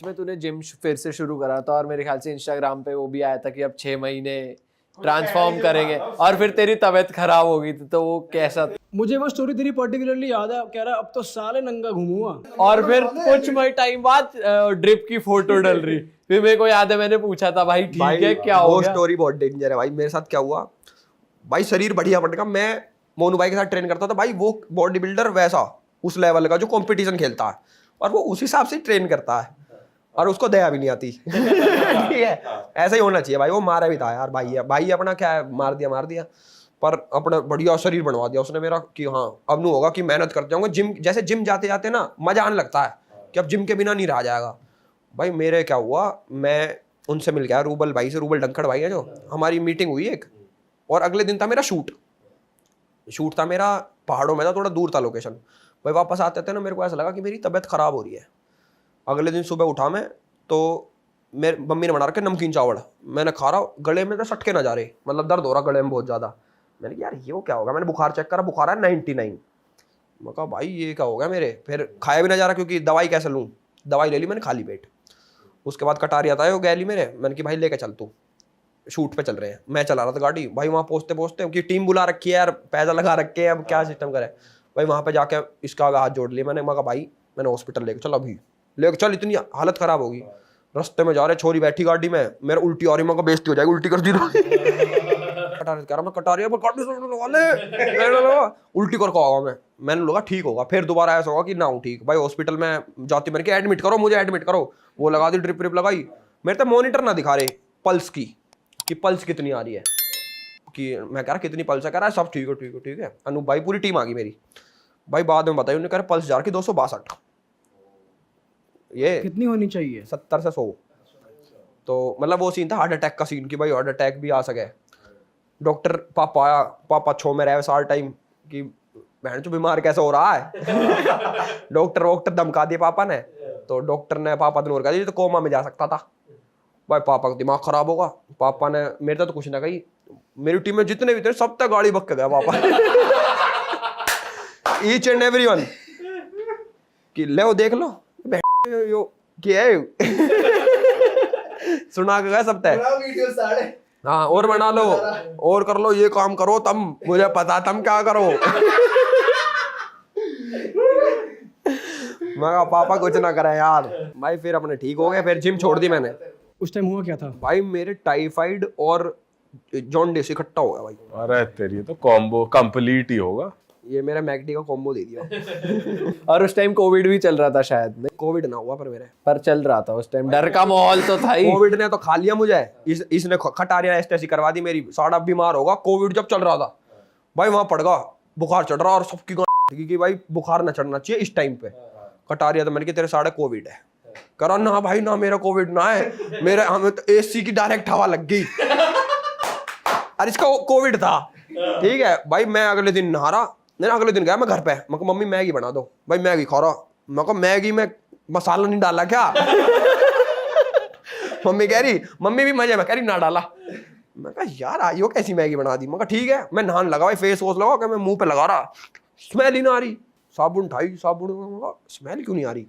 बीच में तूने जिम फिर से शुरू करा था और मेरे ख्याल से इंस्टाग्राम पे वो भी आया था कि अब 6 महीने ट्रांसफॉर्म करेंगे और फिर तेरी तबीयत खराब हो गई थी, तो वो कैसा? मुझे वो स्टोरी तेरी पर्टिकुलरली याद है, कह रहा अब तो साले नंगा घूमूंगा। और फिर कुछ टाइम बाद ड्रिप की फोटो डल रही, फिर मेरे को याद है मैंने पूछा था भाई ठीक है क्या हो वो गया? स्टोरी बहुत डेंजर है भाई। मेरे साथ क्या हुआ भाई, शरीर बढ़िया बन गया। मैं मोनू भाई के साथ ट्रेन करता था भाई, वो बॉडी बिल्डर वैसा उस लेवल का जो कंपटीशन खेलता है, और वो उस हिसाब से ट्रेन करता है, और उसको दया भी नहीं आती। ठीक है, ऐसा ही होना चाहिए भाई। वो मारा भी था यार भाई अपना क्या है, मार दिया, पर अपना बढ़िया शरीर बनवा दिया उसने मेरा कि हाँ अब नहीं होगा कि मेहनत करते जाऊंगा। जिम जैसे जिम जाते जाते ना मजा आने लगता है कि अब जिम के बिना नहीं रहा जाएगा। भाई मेरे क्या हुआ, मैं उनसे मिल गया रूबल भाई से, रूबल डंखड़ भाई है जो, हमारी मीटिंग हुई एक, और अगले दिन था मेरा शूट था मेरा, पहाड़ों में था, थोड़ा दूर था लोकेशन। भाई वापस आते थे ना मेरे को ऐसा लगा कि मेरी तबीयत खराब हो रही है। अगले दिन सुबह उठा मैं, तो मेरे मम्मी ने बना रखे नमकीन चावल, मैंने खा रहा, गले में तो सटके ना जा रहे, मतलब दर्द हो रहा गले में बहुत ज़्यादा। मैंने कहा यार ये वो क्या होगा, मैंने बुखार चेक करा, बुखार है 99। मैं कहा भाई ये क्या हो गया मेरे, फिर खाया भी ना जा रहा क्योंकि दवाई कैसे लूँ, दवाई ले ली मैंने खाली पेट। उसके बाद कटारिया था वो गैली मेरे, मैंने कि भाई लेके चल तू, शूट पे चल रहे हैं। मैं चला रहा था गाड़ी भाई, वहाँ पहुँचते पहुँचते कि टीम बुला रखी है यार, पैसा लगा रखे हैं, अब क्या सिस्टम करे भाई। वहाँ पे जाके इसका हाथ जोड़ लिया मैंने, मैं कहा भाई मैंने हॉस्पिटल लेके चल, अभी लेके चल, इतनी हालत खराब होगी। रास्ते में जा रहे, छोरी बैठी गाड़ी में, मेरा उल्टी आ रही, मैं बेइज्जती हो जाएगी, उल्टी कर दी कटारिया उल्टी कर मैं, मैंने लगा ठीक होगा, फिर दोबारा ऐसा होगा कि ना हूँ ठीक। भाई हॉस्पिटल में जाती, मैंने कहा एडमिट करो, मुझे एडमिट करो। वो लगा दी, ड्रिप लगाई, मेरे तो मॉनिटर ना दिखा रहे पल्स की, कि पल्स कितनी आ रही है, कि मैं कह रहा कितनी पल्स है, कह रहा है सब ठीक है। अनूप भाई पूरी टीम आ गई मेरी भाई, बाद में बताई, उन्होंने कह रहा पल्स जा रही 262, ये कितनी होनी चाहिए? 70 से 100। तो मतलब वो सीन था हार्ट अटैक का सीन, कि भाई हार्ट अटैक भी आ सके। डॉक्टर पापा आया, पापा छो में रहे सारा टाइम कि बहन चो बीमार कैसे हो रहा है। डॉक्टर धमका दिए पापा ने, तो डॉक्टर ने पापा ने और कहा ये तो कोमा में जा सकता था। भाई पापा का दिमाग खराब होगा, पापा ने मेरे तो कुछ ना कही, मेरी टीम में जितने भी थे सब तक गाड़ी बक के गया पापा। ईच एंड एवरी वन कि ले वो देख लो यो क्या है। सुना के गया सब तक, हाँ और बना लो और कर लो, ये काम करो तम, मुझे पता तम क्या करो। मैं पापा कुछ ना करे यार। भाई फिर अपने ठीक हो गए, फिर जिम छोड़ दी मैंने। उस टाइम हुआ क्या था? भाई मेरे टाइफाइड और जॉन्डिस इकट्ठा हो गया भाई। अरे तेरी तो कॉम्बो कंप्लीट ही होगा। ये मेरा मैकडी का कॉम्बो दे दिया। और उस टाइम कोविड भी चल रहा था शायद, कोविड ना हुआ पर मेरे, पर चल रहा था उस टाइम, डर का माहौल तो था ही। कोविड ने तो खा लिया मुझे, इसने खटारिया ऐसी करवा दी मेरी, सारा बीमार होगा। कोविड जब चल रहा था भाई, वहां पड़ गया, बुखार चढ़ रहा, और सबकी कि भाई बुखार ना चढ़ना चाहिए इस टाइम पे। कटारिया तो मैंने कि तेरे साढ़े कोविड है, करा ना भाई ना मेरा कोविड ना है, मेरे हमें तो एसी की डायरेक्ट हवा लग गई। अरे इसका कोविड था, ठीक है भाई। मैं अगले दिन नहारा, नहीं अगले दिन गया मैं घर पे, मैं कहा मम्मी मैगी बना दो, भाई मैगी खा रहा, मैं कहा मैगी में मसाला नहीं डाला क्या? मम्मी कह रही, मम्मी भी मजे में कह रही ना डाला। मैं कहा यार आइयो कैसी मैगी बना दी। मैं कहा ठीक है, मैं नहाने लगा भाई, फेस वॉश लगा के मैं मुंह पे लगा रहा, स्मेल ही ना आ रही। साबुन ढाई, साबुन स्मेल क्यों नहीं आ रही?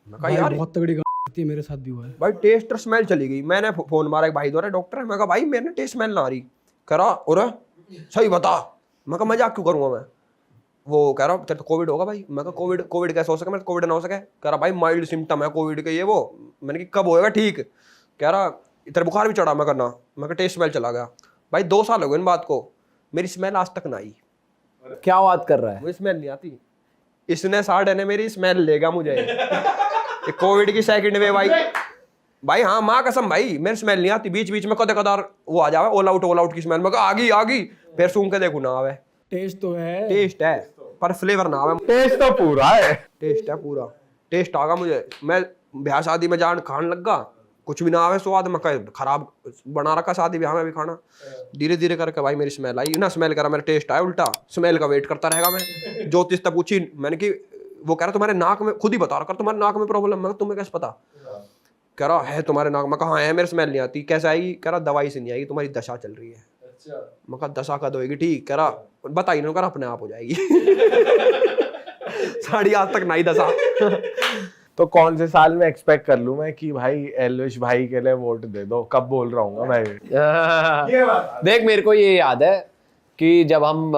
मैं कहा यार बहुत तगड़ी गाती है, मेरे साथ भी हुआ है। भाई टेस्ट और स्मेल चली गई। मैंने फोन मारा एक भाई द्वारा, डॉक्टर है, मैं कहा भाई मेरे टेस्ट स्मेल ना आ रही। कह रहा और सही बता। मैं कहा मजाक क्यों करूंगा मैं? वो कह रहा तेरे तो कोविड होगा भाई। मैं कहा कोविड कैसे हो सके, मैं कोविड ना हो सके? कह रहा भाई माइल्ड सिम्टम है कोविड के ये वो। मैंने कहा कब होएगा ठीक? कह रहा तेरे बुखार भी चढ़ा। मैं करना, मैं कहा टेस्ट स्मेल चला गया। भाई 2 साल हो गए इन बात को, मेरी स्मेल आज तक ना आई। क्या बात कर रहा है? मुझे स्मेल नहीं आती, इसने 60 ने मेरी स्मेल लेगा मुझे। कोविड की सेकंड वेव आई भाई, हाँ माँ कसम भाई, मेरी स्मेल नहीं आती। बीच बीच में कदे कदार वो आ जावे ऑल आउट की स्मेल। मैं कहा आ गई, फिर सूंघ के देखू ना आवे। टेस्ट तो है, टेस्ट है पर फ्लेवर ना आवे। टेस्ट तो पूरा है, टेस्ट है पूरा, टेस्ट आगा मुझे। मैं ब्याह शादी में जान खान लगा, कुछ भी ना आवे स्वाद, मैं खराब बना रखा शादी ब्याह में भी खाना। धीरे धीरे करके भाई मेरी स्मेल आई ना, स्मेल करा मेरा टेस्ट आया उल्टा। स्मेल का वेट करता रहेगा मैं। ज्योतिष तक पूछी मैंने कि, वो कह रहा तुम्हारे नाक में, खुद ही बता रहा कर तुम्हारे नाक में प्रॉब्लम। मैं तुम्हें कैसे पता? कह रहा है तुम्हारे नाक में। कहा है मेरे स्मेल नहीं आती। कैसे आएगी? कह रहा दवाई से नहीं आएगी, तुम्हारी दशा चल रही है। मैं कहा दशा का होगी ठीक? कह रहा बताइए ना, अपने आप हो जाएगी। साड़ी आज तक नहीं दशा। तो कौन से साल में एक्सपेक्ट कर लूं मैं कि भाई एलविश भाई के लिए वोट दे दो, कब बोल रहा हूँ मैं ये? देख मेरे को ये याद है कि जब हम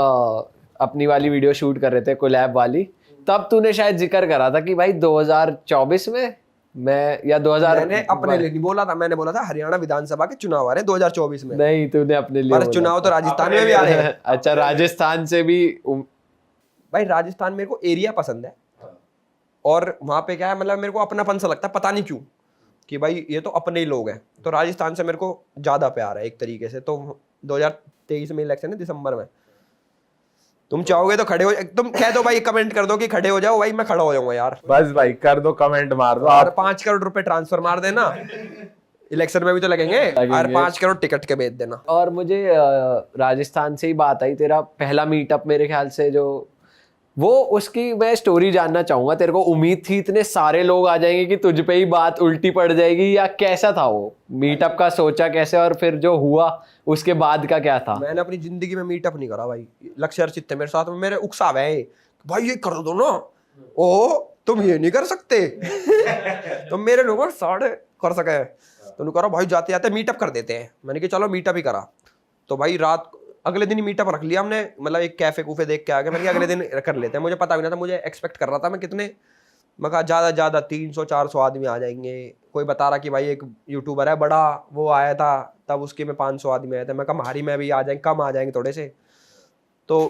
अपनी वाली वीडियो शूट कर रहे थे कोलैब वाली, तब तूने शायद जिक्र करा था कि भाई 2024 में मैं या 2000 मैंने अपने लिए नहीं बोला था, मैंने बोला था हरियाणा विधानसभा के चुनाव आ रहे हैं 2024 में। नहीं, तूने अपने लिए पर बोला चुनाव तो राजस्थान में भी आ रहे हैं। अच्छा, राजस्थान से भी भाई राजस्थान मेरे को एरिया पसंद है, और वहां पे क्या है, मतलब मेरे को अपनापन सा लगता है, पता नहीं क्यों, कि भाई ये तो अपने ही लोग हैं। तो राजस्थान से मेरे को ज्यादा प्यार है एक तरीके से। तो 2023 में इलेक्शन है, दिसंबर में। तुम चाहोगे तो खड़े हो, तुम कह दो भाई, कमेंट कर दो कि खड़े हो जाओ, भाई मैं खड़ा हो जाऊंगा यार। बस भाई कर दो, कमेंट मार दो और आप। 5 करोड़ रुपए ट्रांसफर मार देना, इलेक्शन में भी तो लगेंगे। और 5 करोड़ टिकट के भेज देना। और मुझे राजस्थान से ही बात आई, तेरा पहला मीटअप मेरे ख्याल से जो वो, उसकी मैं स्टोरी जानना चाहूंगा। तेरे को उम्मीद थी इतने सारे लोग आ जाएंगे कि तुझ पे ही बात उल्टी पड़ जाएगी, या कैसा था वो मीटअप का, सोचा कैसे, और फिर जो हुआ उसके बाद का क्या था? मैंने अपनी जिंदगी में मीटअप नहीं करा भाई। लक्ष्य अर्चित थे मेरे साथ में, मेरे उकसावे है भाई ये कर दो ना, ओ तुम ये नहीं कर सकते तो मेरे लोग साढ़े कर सके तो उन्होंने कहा भाई जाते जाते मीटअप कर देते हैं। मैंने कहा चलो मीटअप ही करा। तो भाई रात अगले दिन ही मीटअप रख लिया हमने, मतलब एक कैफे कूफे देख के आ गए। मैंने कहा अगले दिन कर लेते हैं। मुझे पता भी नहीं था, मुझे एक्सपेक्ट कर रहा था मैं कितने, मैं कहा ज़्यादा 300-400 आदमी आ जाएंगे। कोई बता रहा कि भाई एक यूट्यूबर है बड़ा, वो आया था तब उसके में 500 आदमी आए थे। मैं कहा हमारी में भी आ जाएंगे, कम आ जाएंगे थोड़े से। तो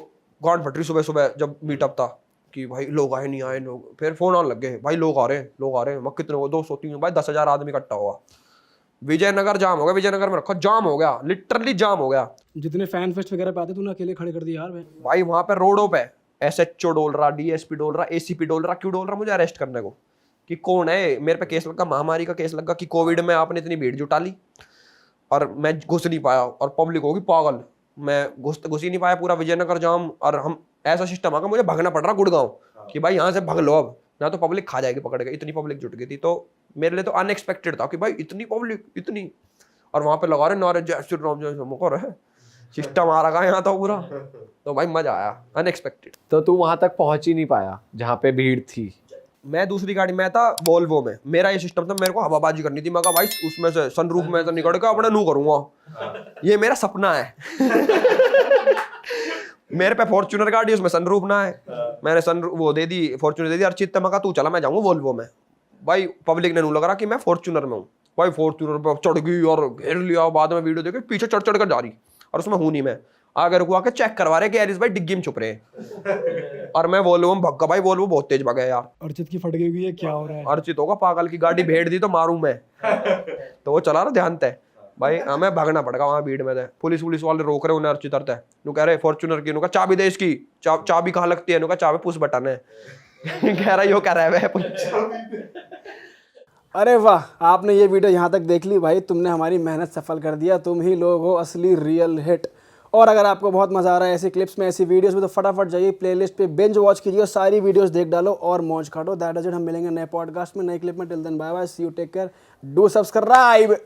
गांड फट रही सुबह सुबह जब मीटअप था कि भाई लोग आए नहीं आए, लोग फिर फोन आने लग गए, भाई लोग आ रहे हैं, लोग आ रहे हैं। मैं कितने हो, 200-300, भाई 10,000 आदमी इकट्ठा हुआ। विजयनगर जाम हो गया, विजयनगर में रखा जाम हो गया, लिटरली जाम हो गया। जितने फैन फेस्ट वगैरह पे आते तूने अकेले खड़े कर दिया यार भाई वहां पे रोडों पे SHO डोल रहा, DSP डोल रहा, ACP डोल रहा। क्यों डोल रहा? मुझे अरेस्ट करने को, कि कौन है। मेरे पे केस लगा, महामारी का केस लगा कि कोविड में आपने इतनी भीड़ जुटा ली और मैं घुस नहीं पाया, और पब्लिक होगी पागल, मैं घुस ही नहीं पाया, पूरा विजयनगर जाम। और हम ऐसा सिस्टम आ गया, मुझे भागना पड़ रहा गुड़गांव कि भाई यहाँ से भाग लो अब, ना तो पब्लिक खा जाएगी पकड़ के। इतनी पब्लिक जुट गई थी। तो मेरे लिए तो अनएक्सपेक्टेड था कि भाई इतनी पब्लिक, इतनी, और वहां पे लगा रहे नारे जय श्री राम जय श्री राम कर रहे, सिस्टम आ रहा है यहाँ तो पूरा। तो भाई मजा आया, अनएक्सपेक्टेड। तो तू वहां तक पहुंच ही नहीं पाया जहाँ पे भीड़ थी? मैं दूसरी गाड़ी में था, वोल्वो में। मेरा ये सिस्टम था, मेरे को हवाबाजी करनी थी। मैं कहा भाई उसमें से सनरूफ में से निकल के अपने नू करूंगा, ये मेरा सपना है मेरे पे फॉर्च्यूनर गाड़ी, उसमें सनरूफ ना है। मैंने सनरूफ वो दे दी, फॉर्च्यूनर दे दी। अर्चित मैं कहा तू चला, मैं जाऊंगा वोल्वो में। भाई पब्लिक ने नू लग रहा कि मैं फॉर्च्यूनर में हूँ। भाई फॉर्च्यूनर पे चढ़ गई और घेर लिया। बाद में वीडियो देखे पीछे चढ़ कर जा रही, और उसमें हूं नहीं मैं। आगे रुकवा के चेक करवा रहे कि यार इस भाई डिग्गी में छुप रहे हैं। और मैं वोल्वो में भगा। भाई वोल्वो बहुत तेज भगा यार। अर्चित की फट गई हुई है, क्या हो रहा है? अर्चित होगा पागल की गाड़ी भेड़ दी तो मारूं मैं तो वो चला रहा ध्यान तय। भाई हमें भागना पड़ेगा वहां भीड़ में। पुलिस वाले रोक रहे, उन्हें अर्चित अरता है। नु कह रहे फॉर्च्यूनर की, नु कहा चाबी दे इसकी, चाबी कहाँ लगती है? नु कहा चाबी पुश बटन है कह रहा यो कह रहा है अरे वाह, आपने ये वीडियो यहाँ तक देख ली भाई, तुमने हमारी मेहनत सफल कर दिया। तुम ही लोग हो असली रियल हिट। और अगर आपको बहुत मजा आ रहा है ऐसी क्लिप्स में, ऐसी वीडियोस में, तो फटाफट जाइए प्लेलिस्ट पे, बिंज वॉच कीजिए, सारी वीडियोस देख डालो और मौज काटो। That is it. हम मिलेंगे नए पॉडकास्ट में, नए क्लिप में। Till then bye bye, see you, take care, do subscribe.